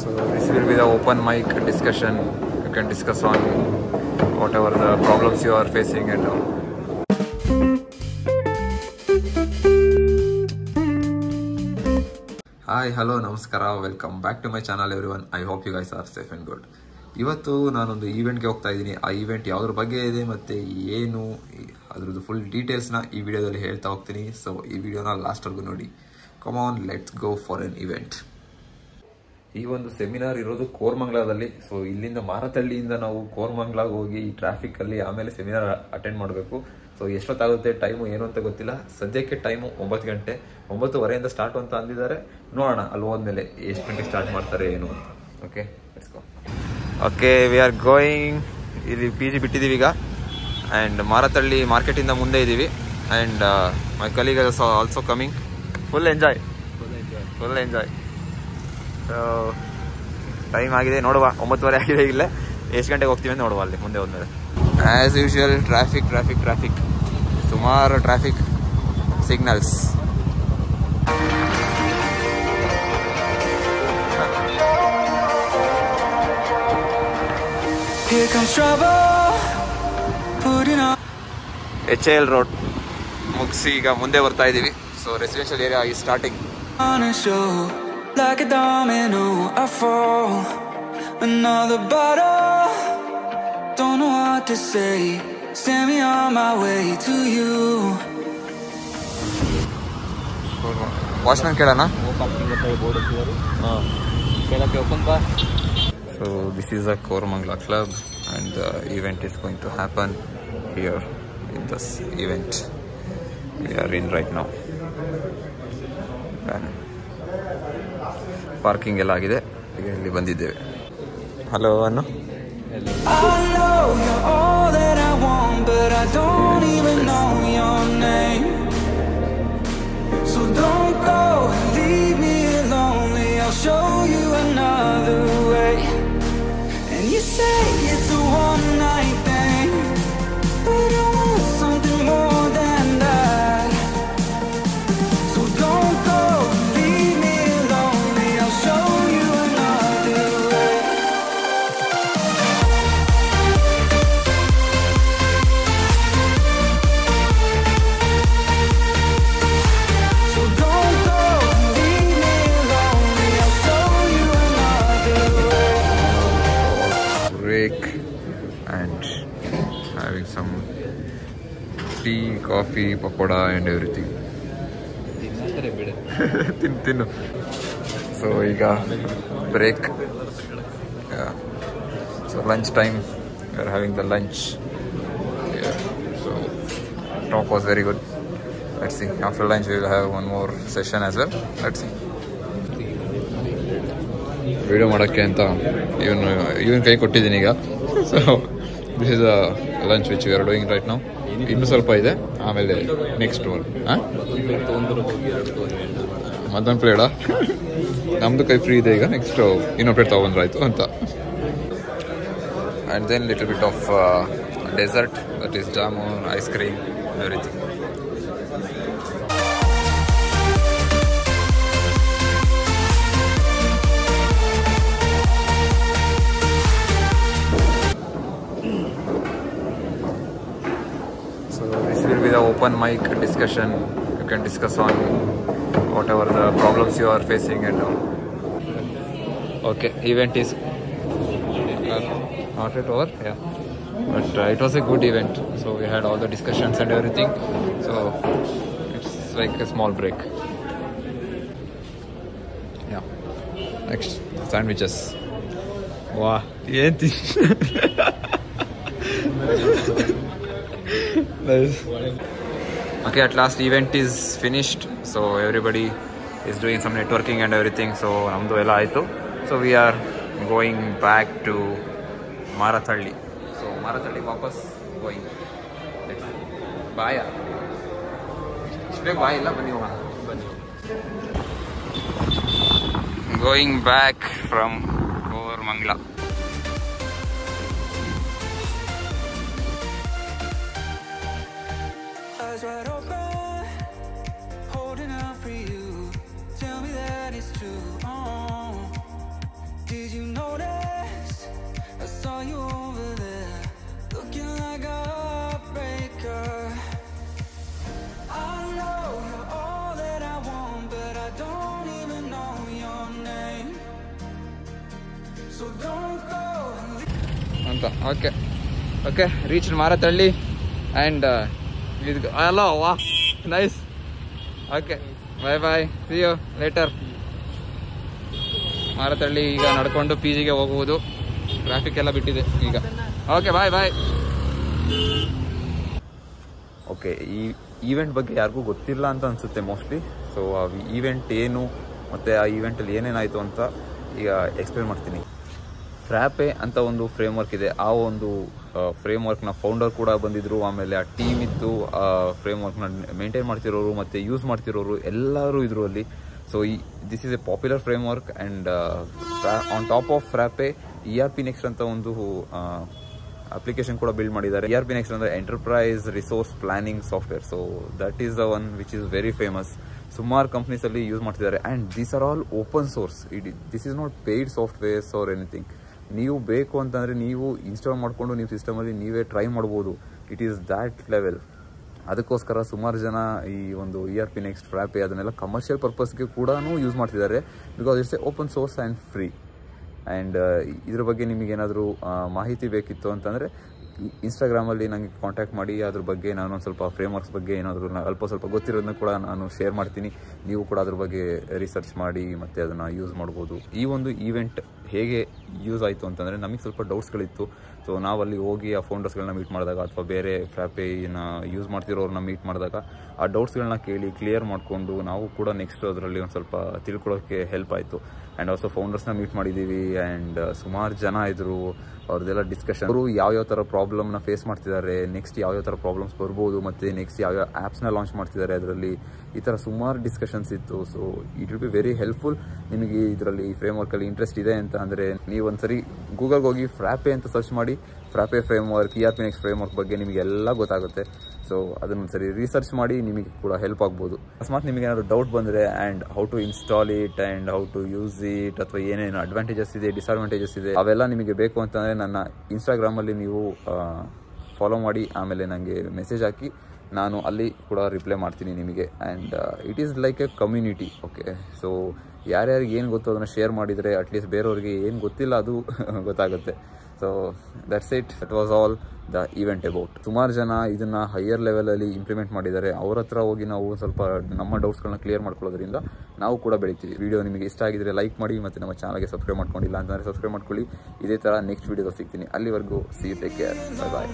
So this will be the open mic discussion. You can discuss on whatever the problems you are facing and all. Hi, hello, namaskara, welcome back to my channel everyone. I hope you guys are safe and good. ಇವತ್ತು ನಾನೊಂದು ಈವೆಂಟ್ಗೆ ಹೋಗ್ತಾ ಇದ್ದೀನಿ. ಆ event ಯಾವುದ್ರ ಬಗ್ಗೆ ಇದೆ ಮತ್ತು ಏನು ಅದರದ್ದು ಫುಲ್ ಡೀಟೇಲ್ಸ್ನ ಈ ವಿಡಿಯೋದಲ್ಲಿ ಹೇಳ್ತಾ ಹೋಗ್ತೀನಿ. ಸೊ ಈ ವಿಡಿಯೋನ ಲಾಸ್ಟ್ವರೆಗೂ ನೋಡಿ. Come on, let's go for N event. ಈ ಒಂದು ಸೆಮಿನಾರ್ ಇರೋದು ಕೋರಮಂಗಲದಲ್ಲಿ. ಸೊ ಇಲ್ಲಿಂದ ಮಾರತಳ್ಳಿಯಿಂದ ನಾವು ಕೋರಮಂಗಲಗೆ ಹೋಗಿ ಈ ಟ್ರಾಫಿಕಲ್ಲಿ ಆಮೇಲೆ ಸೆಮಿನಾರ್ ಅಟೆಂಡ್ ಮಾಡಬೇಕು. ಸೊ ಎಷ್ಟೊತ್ತಾಗುತ್ತೆ ಟೈಮು ಏನು ಅಂತ ಗೊತ್ತಿಲ್ಲ. ಸದ್ಯಕ್ಕೆ ಟೈಮು 9 ಗಂಟೆ, 9:15 ಸ್ಟಾರ್ಟ್ ಅಂತ ಅಂದಿದ್ದಾರೆ. ನೋಡೋಣ ಅಲ್ಲಿ ಹೋದ್ಮೇಲೆ ಎಷ್ಟು ಗಂಟೆಗೆ ಸ್ಟಾರ್ಟ್ ಮಾಡ್ತಾರೆ ಏನು ಅಂತ. Okay, let's go. Okay, we are going. ಇಲ್ಲಿ PG ಬಿಟ್ಟಿದ್ದೀವಿ ಈಗ. ಆ್ಯಂಡ್ ಮಾರತಳ್ಳಿ ಮಾರ್ಕೆಟಿಂದ ಮುಂದೆ ಇದ್ದೀವಿ. And my colleague also coming. Full enjoy. So time ಆಗಿದೆ, ನೋಡುವ. 9:30 ಆಗಿದೆ. ಇಲ್ಲೇ ಎಷ್ಟು ಗಂಟೆಗೆ ಹೋಗ್ತೀವಿ ಅಂತ ನೋಡುವ ಅಲ್ಲಿ ಮುಂದೆ ಹೋದ್ಮೇಲೆ. ಆ್ಯಸ್ ಯೂಶುವಲ್ ಟ್ರಾಫಿಕ್ ಸುಮಾರು ಟ್ರಾಫಿಕ್ ಸಿಗ್ನಲ್ಸ್. HAL ರೋಡ್ ಮುಗಿಸಿ ಈಗ ಮುಂದೆ ಬರ್ತಾ ಇದ್ದೀವಿ. ಸೊ ರೆಸಿಡೆನ್ಷಿಯಲ್ ಏರಿಯಾ ಈ starting. Like a domino, I fall. Another bottle. Don't know what to say. Send me on my way to you. Watchman kelana. So this is a Koramangala club, and the event is going to happen here in this event we are in right now. Parking ಎಲ್ಲ ಆಗಿದೆ. ಈಗ ಇಲ್ಲಿ ಬಂದಿದ್ದೇವೆ. Hello ಅನ್ನು. And having some tea, coffee, pakoda and everything. Tinu. So iga break. Yeah. So lunch time. We are having the lunch. Yeah. So talk was very good. Let's see. After lunch we will have one more session as well. Let's see. Video ಮಾಡಕ್ಕೆ ಅಂತ ಇವನ್ ಕೈ ಕೊಟ್ಟಿದ್ದೀನಿ ಈಗ. So this is a lunch which we are doing right now. ಇನ್ನು ಸ್ವಲ್ಪ ಇದೆ, ಆಮೇಲೆ next one. ಮಧ್ಯಾಹ್ನ ಪ್ಲೇಡಾ? ನಮ್ದು ಕೈ ಫ್ರೀ ಇದೆ ಈಗ. ನೆಕ್ಸ್ಟ್ ಇನ್ನೊಂದು ಪ್ಲೇಟ್ ತೊಗೊಂಡ್ರಾಯ್ತು ಅಂತ. And then little bit of dessert, that is jamun, ice cream, everything. The open mic discussion. You can discuss on whatever the problems you are facing and all. Okay, event is not yet over. Yeah, but it was a good event. So we had all the discussions and everything. So it's like a small break. Yeah. Next, sandwiches. Wow. Nice. Okay, at last event is finished. So everybody is doing some networking and everything. So namdu ella aitu. So we are going back to Marathalli. So Marathalli wapas going. Bye. Bye illa bani hoga. Going back from Koramangala. Wide open, holding out for you. Tell me that it's true. Oh, do ಅಂತ. Okay okay, reach Marathahalli and ಇದು ಅಲೋ ವಾ nice. Okay bye bye, see you later. Marathahalli ಈಗ ನಡ್ಕೊಂಡು P ಜಿಗೆ ಹೋಗುವುದು. Traffic ಎಲ್ಲ ಬಿಟ್ಟಿದೆ ಈಗ. Okay bye bye. ಓಕೆ, ಈ ಈವೆಂಟ್ ಬಗ್ಗೆ ಯಾರಿಗೂ ಗೊತ್ತಿಲ್ಲ ಅಂತ ಅನಿಸುತ್ತೆ ಮೋಸ್ಟ್ಲಿ. ಸೊ ಆ ಈವೆಂಟ್ ಏನು ಮತ್ತು ಆ ಈವೆಂಟಲ್ಲಿ ಏನೇನಾಯಿತು ಅಂತ ಈಗ ಎಕ್ಸ್ಪ್ಲೇನ್ ಮಾಡ್ತೀನಿ. ಫ್ರ್ಯಾಪೆ ಅಂತ ಒಂದು ಫ್ರೇಮ್ವರ್ಕ್ ಇದೆ. ಆ ಒಂದು ಫ್ರೇಮ್ವರ್ಕ್ನ ಫೌಂಡರ್ ಕೂಡ ಬಂದಿದ್ದರು. ಆಮೇಲೆ ಆ ಟೀಮ್ ಇತ್ತು, ಆ ಫ್ರೇಮ್ವರ್ಕ್ನ ಮೇಂಟೈನ್ ಮಾಡ್ತಿರೋರು ಮತ್ತು ಯೂಸ್ ಮಾಡ್ತಿರೋರು ಎಲ್ಲರೂ ಇದ್ರು ಅಲ್ಲಿ. So this is a popular framework and on top of Frappe ERP next ಅಂತ ಒಂದು ಅಪ್ಲಿಕೇಶನ್ ಕೂಡ ಬಿಲ್ಡ್ ಮಾಡಿದ್ದಾರೆ. ERP ನೆಕ್ಸ್ಟ್ ಅಂದರೆ enterprise resource planning software. So that is the one which is very famous. ಸುಮಾರು ಕಂಪ್ನೀಸಲ್ಲಿ ಯೂಸ್ ಮಾಡ್ತಿದ್ದಾರೆ and these are all open source. This is not paid softwares or anything. ನೀವು ಬೇಕು ಅಂತಂದರೆ ನೀವು ಇನ್ಸ್ಟಾಲ್ ಮಾಡಿಕೊಂಡು ನೀವು ಸಿಸ್ಟಮಲ್ಲಿ ನೀವೇ ಟ್ರೈ ಮಾಡ್ಬೋದು. It is that level. ಅದಕ್ಕೋಸ್ಕರ ಸುಮಾರು ಜನ ಈ ಒಂದು ERP ನೆಕ್ಸ್ಟ್ ಫ್ರ್ಯಾಪೆ ಅದನ್ನೆಲ್ಲ ಕಮರ್ಷಿಯಲ್ ಪರ್ಪಸ್ಗೆ ಕೂಡ ಯೂಸ್ ಮಾಡ್ತಿದ್ದಾರೆ. Because it's A open source and free. And ಇದ್ರ ಬಗ್ಗೆ ನಿಮಗೇನಾದರೂ ಮಾಹಿತಿ ಬೇಕಿತ್ತು ಅಂತಂದರೆ ಇನ್ಸ್ಟಾಗ್ರಾಮಲ್ಲಿ ನನಗೆ ಕಾಂಟ್ಯಾಕ್ಟ್ ಮಾಡಿ. ಅದ್ರ ಬಗ್ಗೆ ನಾನು ಒಂದು ಸ್ವಲ್ಪ ಫ್ರೇಮ್ವರ್ಕ್ಸ್ ಬಗ್ಗೆ ಏನಾದರೂ ಅಲ್ಪ ಸ್ವಲ್ಪ ಗೊತ್ತಿರೋದನ್ನ ಕೂಡ ನಾನು ಶೇರ್ ಮಾಡ್ತೀನಿ. ನೀವು ಕೂಡ ಅದ್ರ ಬಗ್ಗೆ ರಿಸರ್ಚ್ ಮಾಡಿ ಮತ್ತು ಅದನ್ನು ಯೂಸ್ ಮಾಡ್ಬೋದು. ಈ ಒಂದು ಈವೆಂಟ್ ಹೇಗೆ ಯೂಸ್ ಆಯಿತು ಅಂತಂದರೆ ನಮಗೆ ಸ್ವಲ್ಪ ಡೌಟ್ಸ್ಗಳಿತ್ತು. ಸೊ ನಾವಲ್ಲಿ ಹೋಗಿ ಆ ಫೌಂಡರ್ಸ್ಗಳನ್ನ ಮೀಟ್ ಮಾಡಿದಾಗ ಅಥವಾ ಬೇರೆ ಫ್ರ್ಯಾಪೆನ ಯೂಸ್ ಮಾಡ್ತಿರೋರನ್ನ ಮೀಟ್ ಮಾಡಿದಾಗ ಆ ಡೌಟ್ಸ್ಗಳನ್ನ ಕೇಳಿ ಕ್ಲಿಯರ್ ಮಾಡಿಕೊಂಡು ನಾವು ಕೂಡ ನೆಕ್ಸ್ಟ್ ಅದರಲ್ಲಿ ಒಂದು ಸ್ವಲ್ಪ ತಿಳ್ಕೊಳ್ಳೋಕ್ಕೆ ಹೆಲ್ಪ್ ಆಯಿತು. ಆ್ಯಂಡ್ ಆಲ್ಸೋ ಫೌಂಡರ್ಸ್ನ ಮೀಟ್ ಮಾಡಿದ್ದೀವಿ ಆ್ಯಂಡ್ ಸುಮಾರು ಜನ ಇದ್ದರು. ಅವ್ರದ್ದೆಲ್ಲ ಡಿಸ್ಕಷನ್, ಅವರು ಯಾವ್ಯಾವ ಥರ ಪ್ರಾಬ್ಲಮ್ನ ಫೇಸ್ ಮಾಡ್ತಿದ್ದಾರೆ, ನೆಕ್ಸ್ಟ್ ಯಾವ್ಯಾವ ಥರ ಪ್ರಾಬ್ಲಮ್ಸ್ ಬರ್ಬೋದು, ಮತ್ತು ನೆಕ್ಸ್ಟ್ ಯಾವ್ಯಾವ ಆ್ಯಪ್ಸ್ನ ಲಾಂಚ್ ಮಾಡ್ತಿದ್ದಾರೆ ಅದರಲ್ಲಿ, ಈ ಥರ ಸುಮಾರು ಡಿಸ್ಕಷನ್ಸ್ ಇತ್ತು. So it will be very helpful. ನಿಮಗೆ ಇದರಲ್ಲಿ ಈ ಫ್ರೇಮ್ವರ್ಕಲ್ಲಿ ಇಂಟ್ರೆಸ್ಟ್ ಇದೆ ಅಂತ ಅಂದರೆ ನೀವು ಒಂದ್ಸರಿ ಗೂಗಲ್ಗೆ ಹೋಗಿ ಫ್ರ್ಯಾಪೆ ಅಂತ ಸರ್ಚ್ ಮಾಡಿ. ಫ್ರ್ಯಾಪೆ ಫ್ರೇಮ್ವರ್ಕ್, ERP ನೆಕ್ಸ್ಟ್ ಫ್ರೇಮ್ವರ್ಕ್ ಬಗ್ಗೆ ನಿಮಗೆಲ್ಲ ಗೊತ್ತಾಗುತ್ತೆ. ಸೊ ಅದನ್ನೊಂದ್ಸರಿ ರಿಸರ್ಚ್ ಮಾಡಿ, ನಿಮಗೆ ಕೂಡ ಹೆಲ್ಪ್ ಆಗ್ಬೋದು. ಅಕಸ್ಮಾತ್ ನಿಮಗೆ ಏನಾದರೂ ಡೌಟ್ ಬಂದರೆ and how to install it and how to use it ಅಥವಾ ಏನೇನು ಅಡ್ವಾಂಟೇಜಸ್ ಇದೆ, ಡಿಸ್ಅಡ್ವಾಂಟೇಜಸ್ ಇದೆ, ಅವೆಲ್ಲ ನಿಮಗೆ ಬೇಕು ಅಂತಂದರೆ ನನ್ನ ಇನ್ಸ್ಟಾಗ್ರಾಮಲ್ಲಿ ನೀವು ಫಾಲೋ ಮಾಡಿ. ಆಮೇಲೆ ನನಗೆ ಮೆಸೇಜ್ ಹಾಕಿ, ನಾನು ಅಲ್ಲಿ ಕೂಡ ರಿಪ್ಲೈ ಮಾಡ್ತೀನಿ ನಿಮಗೆ. And it is like A community. Okay, so ಯಾರ್ಯಾರಿಗೆ ಏನು ಗೊತ್ತು ಅದನ್ನು ಶೇರ್ ಮಾಡಿದರೆ ಅಟ್ಲೀಸ್ಟ್ ಬೇರೆಯವ್ರಿಗೆ ಏನು ಗೊತ್ತಿಲ್ಲ ಅದು ಗೊತ್ತಾಗುತ್ತೆ. So that's it. That was all the event about. ಸುಮಾರು ಜನ ಇದನ್ನು ಹೈಯರ್ ಲೆವೆಲಲ್ಲಿ ಇಂಪ್ಲಿಮೆಂಟ್ ಮಾಡಿದ್ದಾರೆ. ಅವ್ರ ಹತ್ರ ಹೋಗಿ ನಾವು ಸ್ವಲ್ಪ ನಮ್ಮ ಡೌಟ್ಸ್ಗಳನ್ನ ಕ್ಲಿಯರ್ ಮಾಡ್ಕೊಳ್ಳೋದ್ರಿಂದ ನಾವು ಕೂಡ ಬೆಳಿತೀವಿ. ವಿಡಿಯೋ ನಿಮಗೆ ಇಷ್ಟ ಆಗಿದ್ರೆ ಲೈಕ್ ಮಾಡಿ ಮತ್ತು ನಮ್ಮ ಚಾನಲ್ಗೆ ಸಬ್ಸ್ಕ್ರೈಬ್ ಮಾಡ್ಕೊಂಡಿಲ್ಲ ಅಂತಂದರೆ ಸಬ್ಸ್ಕ್ರೈಬ್ ಮಾಡ್ಕೊಳ್ಳಿ. ಇದೇ ಥರ ನೆಕ್ಸ್ಟ್ ವಿಡಿಯೋದಲ್ಲಿ ಸಿಗ್ತೀನಿ. ಅಲ್ಲಿವರೆಗೂ see you, take care, bye bye.